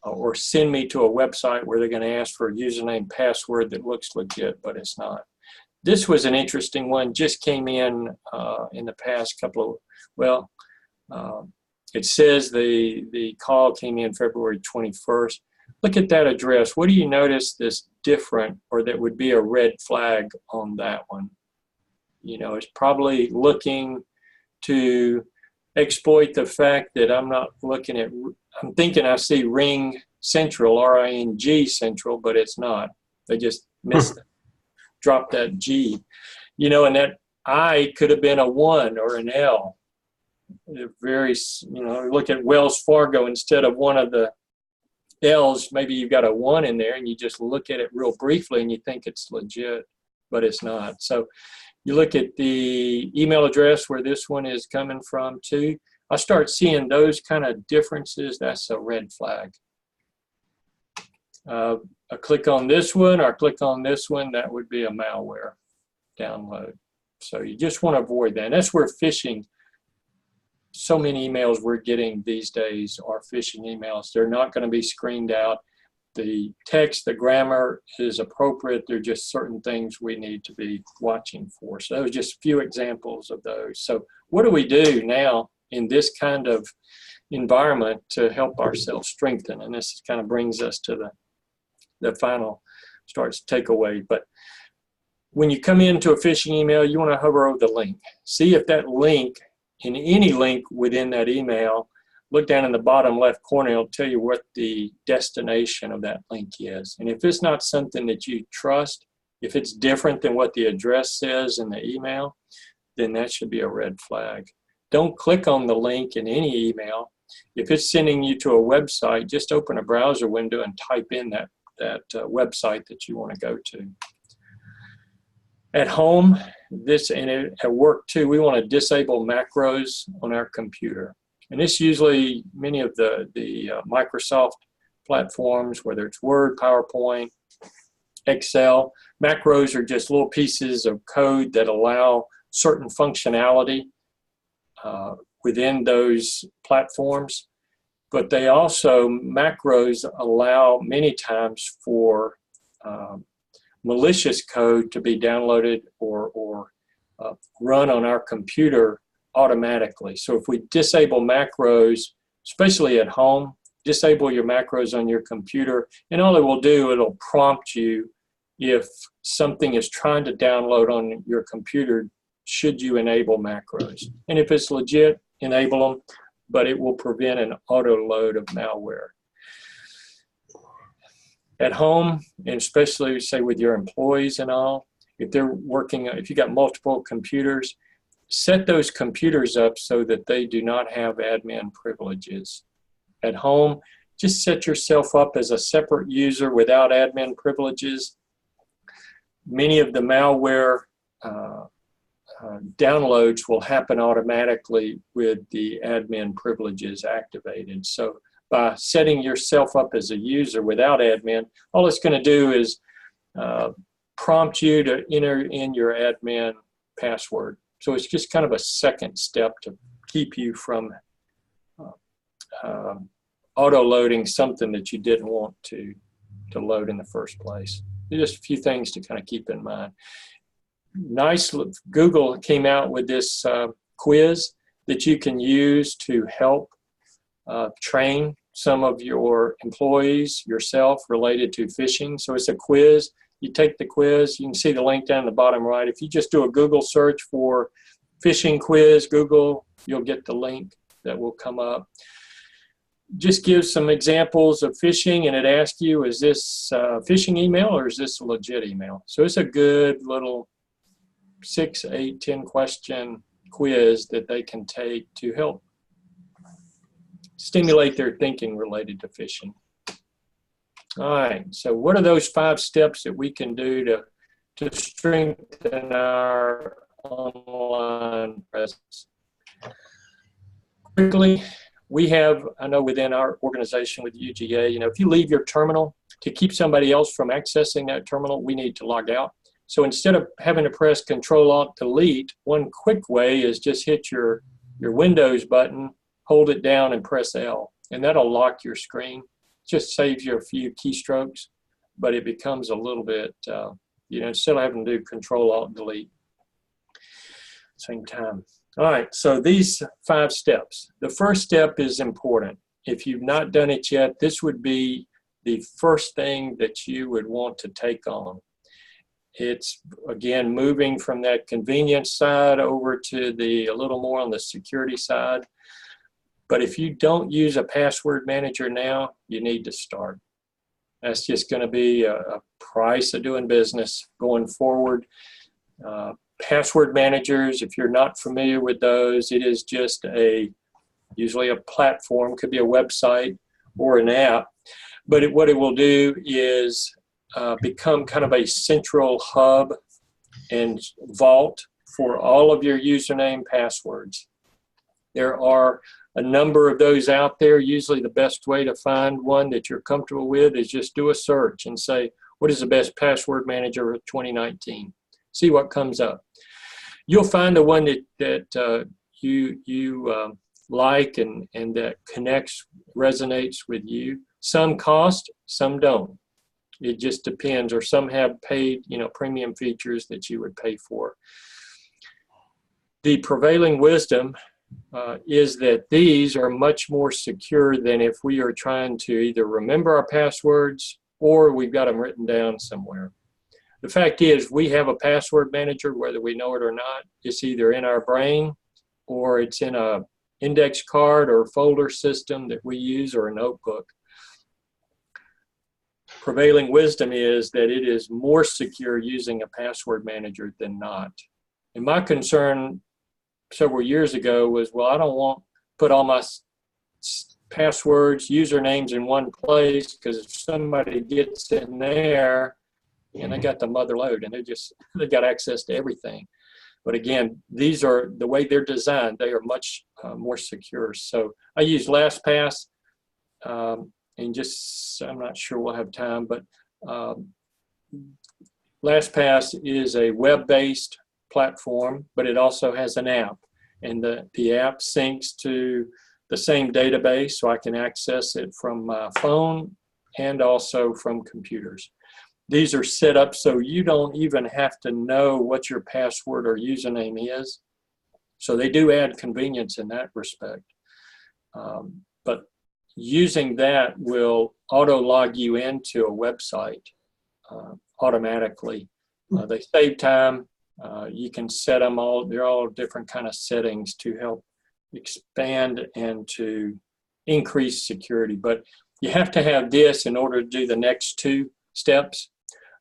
or send me to a website where they're going to ask for a username, password that looks legit, but it's not. This was an interesting one, just came in the past couple of, it says the call came in February 21st. Look at that address. What do you notice that's different or that would be a red flag on that one? You know, it's probably looking to exploit the fact that I'm not looking at, I'm thinking I see Ring Central, R-I-N-G Central, but it's not. They just missed it. Drop that G, you know, and that I could have been a 1 or an L. Very, you know, look at Wells Fargo instead of one of the L's, maybe you've got a 1 in there and you just look at it real briefly and you think it's legit, but it's not. So you look at the email address where this one is coming from too. I start seeing those kind of differences. That's a red flag. I click on this one or click on this one, that would be a malware download. So you just want to avoid that. And that's where phishing, so many emails we're getting these days are phishing emails. They're not going to be screened out. the text, the grammar is appropriate. There are just certain things we need to be watching for. So those are just a few examples of those. So what do we do now in this kind of environment to help ourselves strengthen? And this kind of brings us to the final starts takeaway. But when you come into a phishing email, you want to hover over the link. See if that link, in any link within that email, look down in the bottom left corner, it'll tell you what the destination of that link is. And if it's not something that you trust, if it's different than what the address says in the email, then that should be a red flag. Don't click on the link in any email. If it's sending you to a website, just open a browser window and type in that website that you want to go to. At home, and at work too, we want to disable macros on our computer. And this usually, many of the Microsoft platforms, whether it's Word, PowerPoint, Excel, macros are just little pieces of code that allow certain functionality within those platforms. But they also, macros allow many times for malicious code to be downloaded or run on our computer automatically. So if we disable macros, especially at home, disable your macros on your computer, and all it will do, it'll prompt you if something is trying to download on your computer, should you enable macros. And if it's legit, enable them, but it will prevent an auto load of malware. At home, and especially say with your employees and all, if they're working, if you got multiple computers, set those computers up so that they do not have admin privileges. At home, just set yourself up as a separate user without admin privileges. Many of the malware downloads will happen automatically with the admin privileges activated. So by setting yourself up as a user without admin, all it's going to do is prompt you to enter in your admin password. So it's just kind of a second step to keep you from auto-loading something that you didn't want to load in the first place. Just a few things to kind of keep in mind. Google came out with this quiz that you can use to help train some of your employees, yourself, related to phishing. So it's a quiz. You take the quiz, you can see the link down in the bottom right. If you just do a Google search for phishing quiz, Google, you'll get the link that will come up. Just give some examples of phishing, and it asks you, is this a phishing email or is this a legit email? So it's a good little 6, 8, 10 question quiz that they can take to help stimulate their thinking related to phishing. All right, so what are those 5 steps that we can do to strengthen our online presence? Quickly, we have, I know within our organization with UGA, if you leave your terminal, to keep somebody else from accessing that terminal, we need to log out. So instead of having to press Control-Alt-Delete, one quick way is just hit your Windows button, hold it down and press L, and that'll lock your screen. Just saves you a few keystrokes, but it becomes a little bit, instead of having to do Control-Alt-Delete same time. All right, so these 5 steps. The first step is important. If you've not done it yet, this would be the first thing that you would want to take on. It's, again, moving from that convenience side over to a little more on the security side. But if you don't use a password manager now, you need to start. That's just going to be a price of doing business going forward. Password managers, if you're not familiar with those, it is just usually a platform, could be a website or an app. But what it will do is become kind of a central hub and vault for all of your username passwords. There are a number of those out there. Usually the best way to find one that you're comfortable with is just do a search and say, what is the best password manager of 2019? See what comes up. You'll find the one that you like and that connects, resonates with you. Some cost, some don't. It just depends, or some have paid, premium features that you would pay for. The prevailing wisdom is that these are much more secure than if we are trying to either remember our passwords or we've got them written down somewhere. The fact is, we have a password manager, whether we know it or not. It's either in our brain or it's in a index card or folder system that we use, or a notebook. Prevailing wisdom is that it is more secure using a password manager than not. And my concern several years ago was, well, I don't want to put all my passwords, usernames in one place, because if somebody gets in there and they got the mother load and they got access to everything. But again, these are the way they're designed. They are much more secure. So I use LastPass, and I'm not sure we'll have time, but LastPass is a web-based platform, but it also has an app, and the app syncs to the same database, so I can access it from my phone and also from computers. These are set up so you don't even have to know what your password or username is. So they do add convenience in that respect. But using that will auto-log you into a website automatically. They save time. You can set them all. They're all different kind of settings to help expand and to increase security. But you have to have this in order to do the next two steps.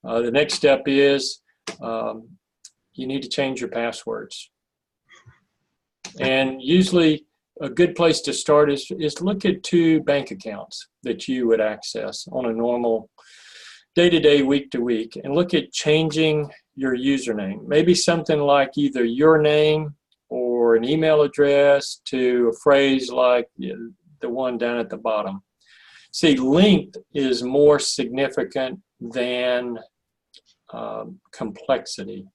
The next step is you need to change your passwords. And usually a good place to start is look at 2 bank accounts that you would access on a normal day-to-day, week-to-week, and look at changing your username. Maybe something like either your name or an email address to a phrase like the one down at the bottom. See, length is more significant than complexity.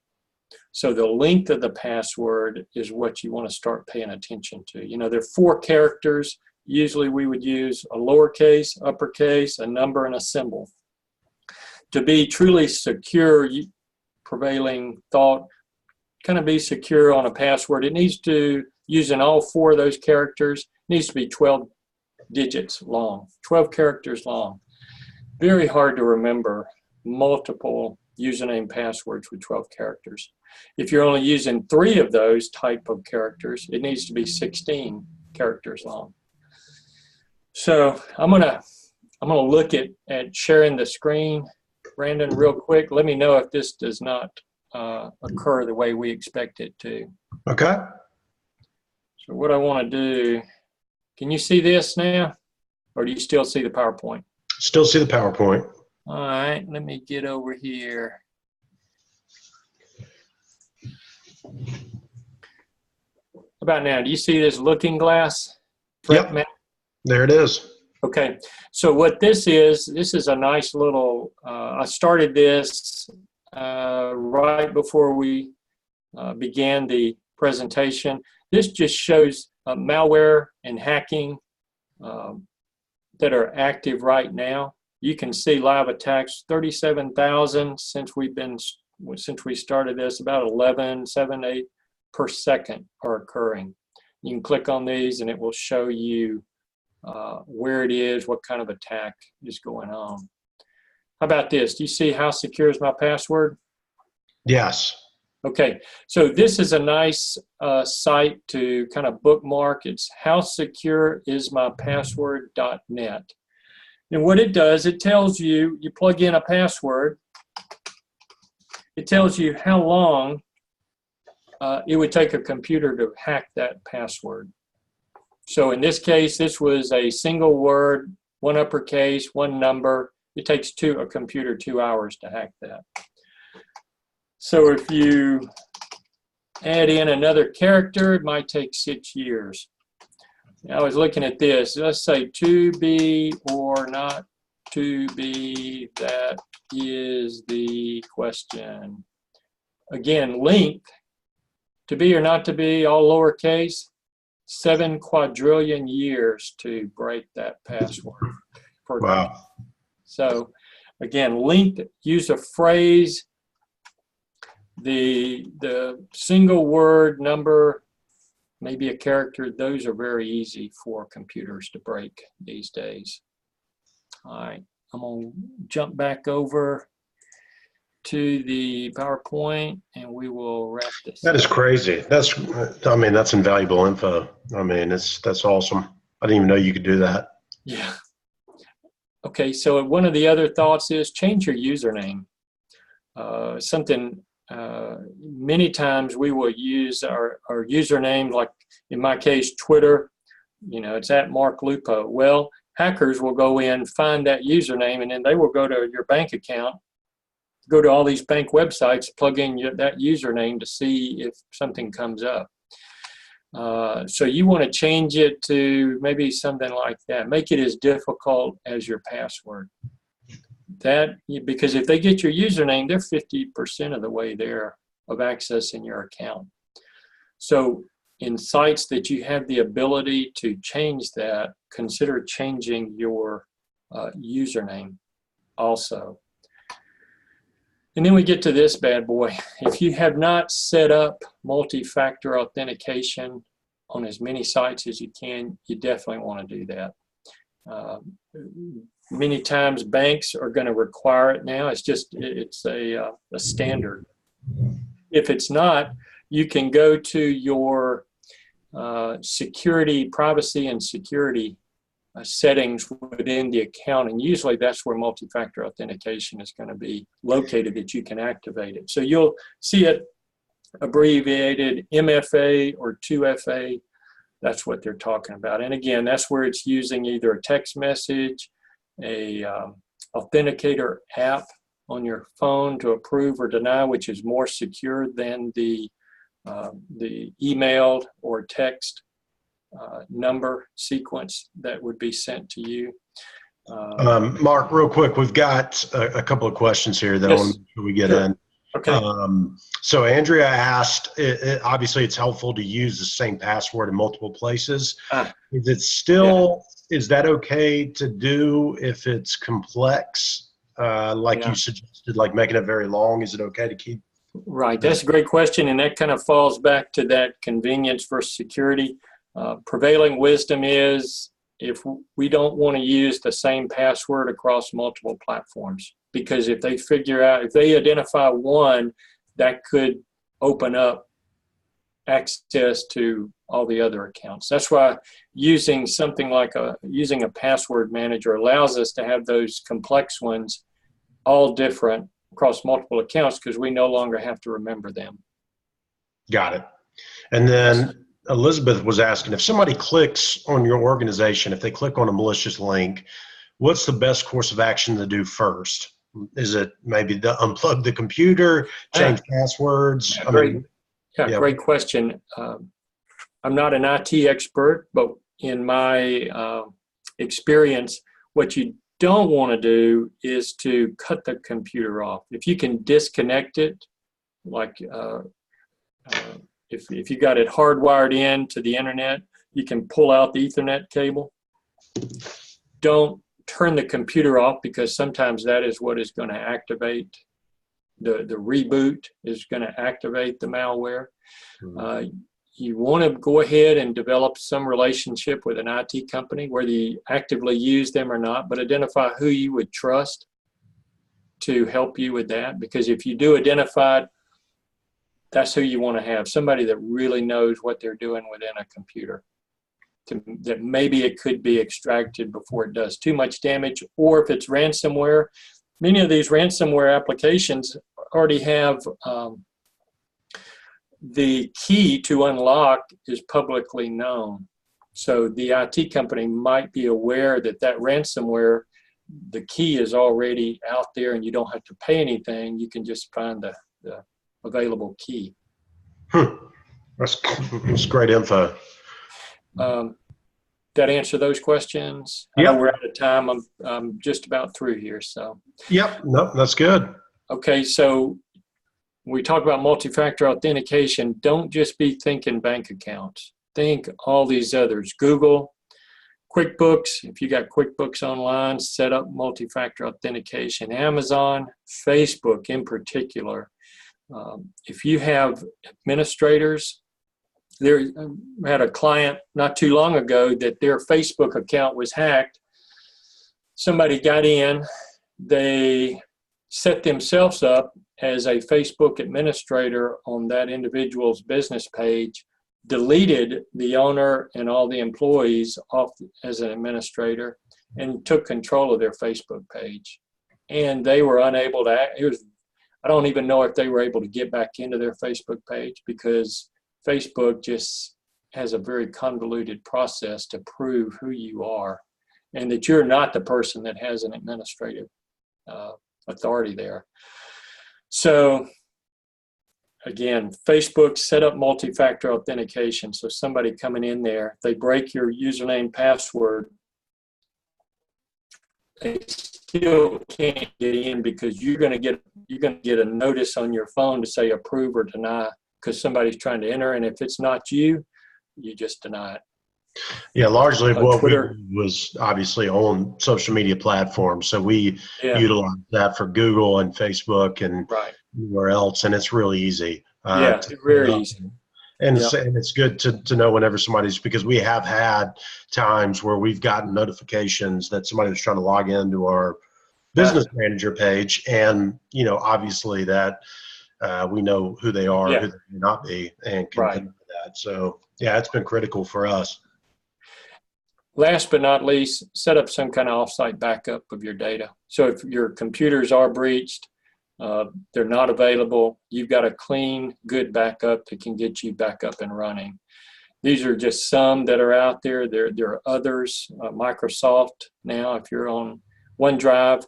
So the length of the password is what you want to start paying attention to. There are 4 characters. Usually we would use a lowercase, uppercase, a number, and a symbol. To be truly secure, prevailing thought, kind of be secure on a password, it needs to, using all 4 of those characters, it needs to be 12 digits long, 12 characters long. Very hard to remember multiple username passwords with 12 characters. If you're only using 3 of those type of characters, it needs to be 16 characters long. So I'm gonna look at sharing the screen. Brandon, real quick, let me know if this does not occur the way we expect it to. Okay. So what I want to do, can you see this now? Or do you still see the PowerPoint? Still see the PowerPoint. All right, let me get over here. About now, do you see this looking glass? Yep, map? there it is. Okay, so what this is a nice little, I started this right before we began the presentation. This just shows malware and hacking that are active right now. You can see live attacks, 37,000 since we started this, about 7, 8 per second are occurring. You can click on these and it will show you where it is, what kind of attack is going on. How about this? Do you see how secure is my password? Yes. Okay, so this is a nice site to kind of bookmark. It's howsecureismypassword.net. And what it does, it tells you, you plug in a password, it tells you how long it would take a computer to hack that password. So in this case, this was a single word, 1 uppercase, 1 number. It takes a computer 2 hours to hack that. So if you add in another character, it might take 6 years. I was looking at this. Let's say to be or not to be, that is the question. Again, length, to be or not to be, all lowercase. 7 quadrillion years to break that password. Wow. So again, use a phrase, the single word, number, maybe a character. Those are very easy for computers to break these days. All right, I'm gonna jump back over to the PowerPoint and we will wrap this That up. is crazy. That's invaluable info. I mean, that's awesome. I didn't even know you could do that. Yeah. Okay, so one of the other thoughts is change your username. Many times we will use our username, like in my case, Twitter, it's at Mark Lupo. Well, hackers will go in, find that username, and then they will go to your bank account, go to all these bank websites, plug in that username to see if something comes up. So you want to change it to maybe something like that. Make it as difficult as your password. Because if they get your username, they're 50% of the way there of accessing your account. So in sites that you have the ability to change that, consider changing your username also. And then we get to this bad boy. If you have not set up multi-factor authentication on as many sites as you can, you definitely want to do that. Many times banks are going to require it now. It's a standard. If it's not, you can go to your privacy and security settings within the account, and usually that's where multi-factor authentication is going to be located, that you can activate it. So you'll see it abbreviated MFA or 2FA. That's what they're talking about. And again, that's where it's using either a text message, a authenticator app on your phone to approve or deny, which is more secure than the email or text number sequence that would be sent to you. Mark, real quick, we've got a couple of questions here that I want to make sure we get in. Okay. So Andrea asked, obviously it's helpful to use the same password in multiple places. Is it still, is that okay to do if it's complex? You suggested, like making it very long, is it okay to keep? Right, that's a great question, and that kind of falls back to that convenience versus security. Prevailing wisdom is if we don't want to use the same password across multiple platforms, because if they identify one, that could open up access to all the other accounts. That's why using something like using a password manager allows us to have those complex ones all different across multiple accounts, because we no longer have to remember them. Got it. And then Elizabeth was asking, if somebody clicks on your organization, if they click on a malicious link, what's the best course of action to do first? Is it maybe to unplug the computer, change passwords? Great question. I'm not an IT expert, but in my experience, what you don't want to do is to cut the computer off. If you can disconnect it, like if you got it hardwired in to the internet, you can pull out the Ethernet cable. Don't turn the computer off, because sometimes that is what is going to activate the reboot, is going to activate the malware. You want to go ahead and develop some relationship with an IT company, whether you actively use them or not, but identify who you would trust to help you with that. Because if you do identify it, that's who you want to have, somebody that really knows what they're doing within a computer, that maybe it could be extracted before it does too much damage. Or if it's ransomware, many of these ransomware applications already have the key to unlock is publicly known. So the IT company might be aware that ransomware, the key is already out there, and you don't have to pay anything. You can just find the available key. That's great info. That answer those questions? I know we're out of time. I'm just about through here. So. Yep. Nope. That's good. Okay. So when we talk about multi-factor authentication, don't just be thinking bank accounts. think all these others. Google, QuickBooks, if you got QuickBooks online, set up multi-factor authentication. Amazon, Facebook in particular. If you have administrators, I had a client not too long ago that their Facebook account was hacked. Somebody got in, they set themselves up as a Facebook administrator on that individual's business page, deleted the owner and all the employees off as an administrator, and took control of their Facebook page. And they were unable to, I don't even know if they were able to get back into their Facebook page, because Facebook just has a very convoluted process to prove who you are and that you're not the person that has an administrative authority there. So again, Facebook set up multi-factor authentication. So somebody coming in there, they break your username, password, they still can't get in, because you're going to get a notice on your phone to say approve or deny, because somebody's trying to enter, and if it's not you, you just deny it. Yeah, largely what Twitter we was obviously on social media platforms, so we utilize that for Google and Facebook and everywhere else, and it's really easy. It's very easy. And it's good to know whenever somebody's, because we have had times where we've gotten notifications that somebody was trying to log into our business manager page, and obviously that we know who they are, who they may not be, and can do that. So yeah, it's been critical for us. Last but not least, set up some kind of offsite backup of your data. So if your computers are breached, they're not available, you've got a clean, good backup that can get you back up and running. These are just some that are out there. There are others. Microsoft now, if you're on OneDrive,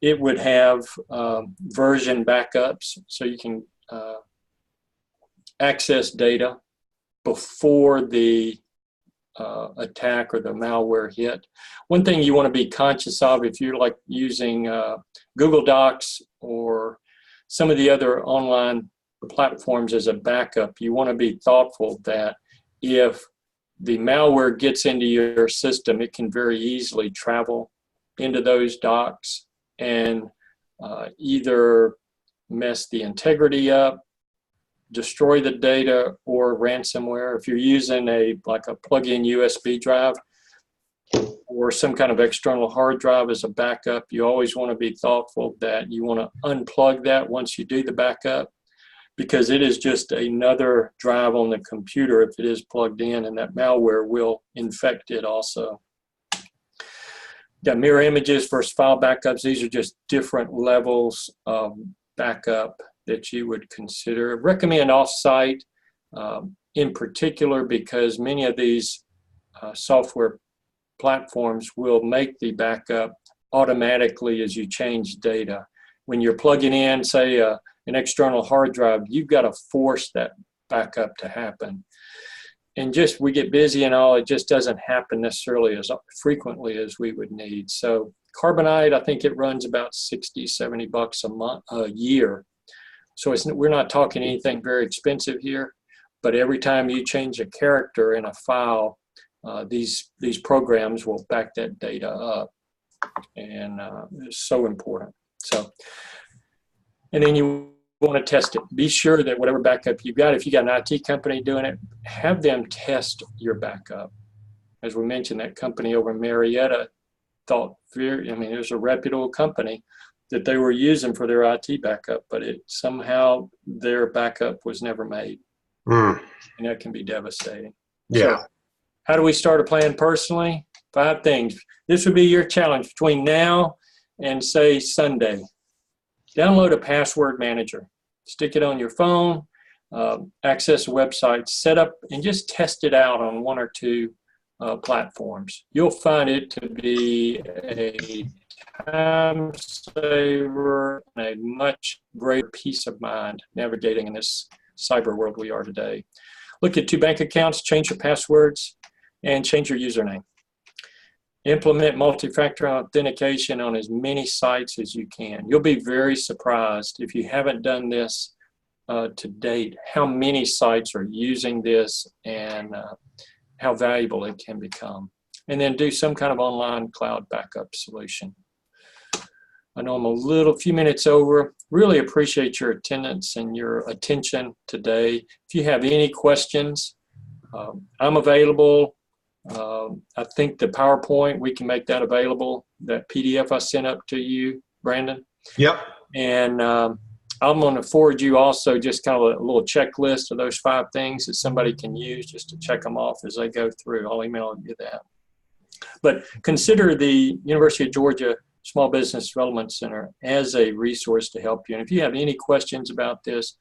it would have version backups, so you can access data before the attack or the malware hit. One thing you want to be conscious of, if you're like using Google Docs or some of the other online platforms as a backup, you want to be thoughtful that if the malware gets into your system, it can very easily travel into those docs and either mess the integrity up, destroy the data, or ransomware. If you're using like a plug-in USB drive or some kind of external hard drive as a backup, you always want to be thoughtful that you want to unplug that once you do the backup, because it is just another drive on the computer if it is plugged in, and that malware will infect it also. Got mirror images versus file backups. These are just different levels of backup that you would consider. Recommend offsite in particular, because many of these software platforms will make the backup automatically as you change data. When you're plugging in, say, an external hard drive, you've got to force that backup to happen. And just, we get busy and all, it just doesn't happen necessarily as frequently as we would need. So Carbonite, I think it runs about 60, 70 bucks a year. So we're not talking anything very expensive here, but every time you change a character in a file, these programs will back that data up, and it's so important. So, and then you want to test it. Be sure that whatever backup you've got, if you got an IT company doing it, have them test your backup. As we mentioned, that company over in Marietta thought, it was a reputable company that they were using for their IT backup, but somehow their backup was never made. And that can be devastating. Yeah. So how do we start a plan personally? 5 things. This would be your challenge between now and, say, Sunday. Download a password manager. Stick it on your phone, access a website, set up, and just test it out on 1 or 2 platforms. You'll find it to be a time saver and a much greater peace of mind navigating in this cyber world we are today. Look at 2 bank accounts, change your passwords, and change your username. Implement multi-factor authentication on as many sites as you can. You'll be very surprised if you haven't done this to date, how many sites are using this and how valuable it can become. And then do some kind of online cloud backup solution. I know I'm a few minutes over. Really appreciate your attendance and your attention today. If you have any questions, I'm available. I think the PowerPoint, we can make that available, that PDF I sent up to you, Brandon. Yep. And I'm going to forward you also just kind of a little checklist of those 5 things that somebody can use just to check them off as they go through. I'll email you that. But consider the University of Georgia Small Business Development Center as a resource to help you. And if you have any questions about this,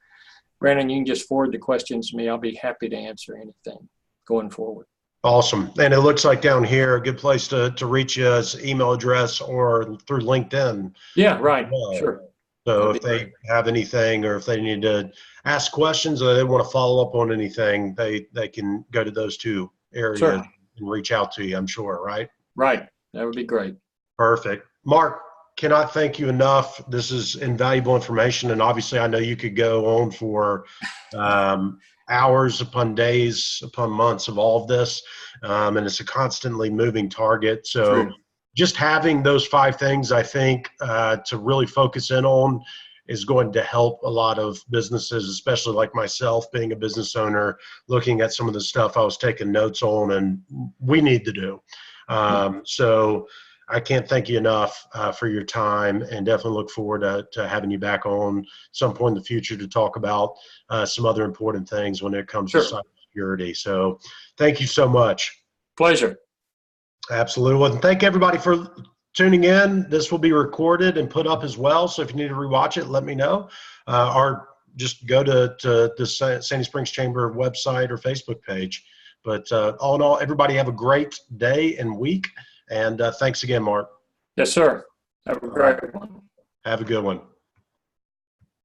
Brandon, you can just forward the questions to me. I'll be happy to answer anything going forward. Awesome. And it looks like down here, a good place to reach you is email address or through LinkedIn. Yeah, right. Sure. So if they have anything, or if they need to ask questions, or they want to follow up on anything, they can go to those 2 areas. Sure. And reach out to you, I'm sure, right? Right. That would be great. Perfect. Mark, cannot thank you enough. This is invaluable information. And obviously, I know you could go on for hours upon days upon months of all of this. And it's a constantly moving target. So True. Just having those 5 things, I think, to really focus in on is going to help a lot of businesses, especially like myself, being a business owner, looking at some of the stuff I was taking notes on and we need to do. So I can't thank you enough for your time, and definitely look forward to having you back on some point in the future to talk about some other important things when it comes Sure. to cybersecurity. So thank you so much. Pleasure. Absolutely. Well, thank everybody for tuning in. This will be recorded and put up as well. So if you need to rewatch it, let me know. Or just go to the Sandy Springs Chamber website or Facebook page. But all in all, everybody have a great day and week. And thanks again, Mark. Yes, sir. Have a great one. Have a good one.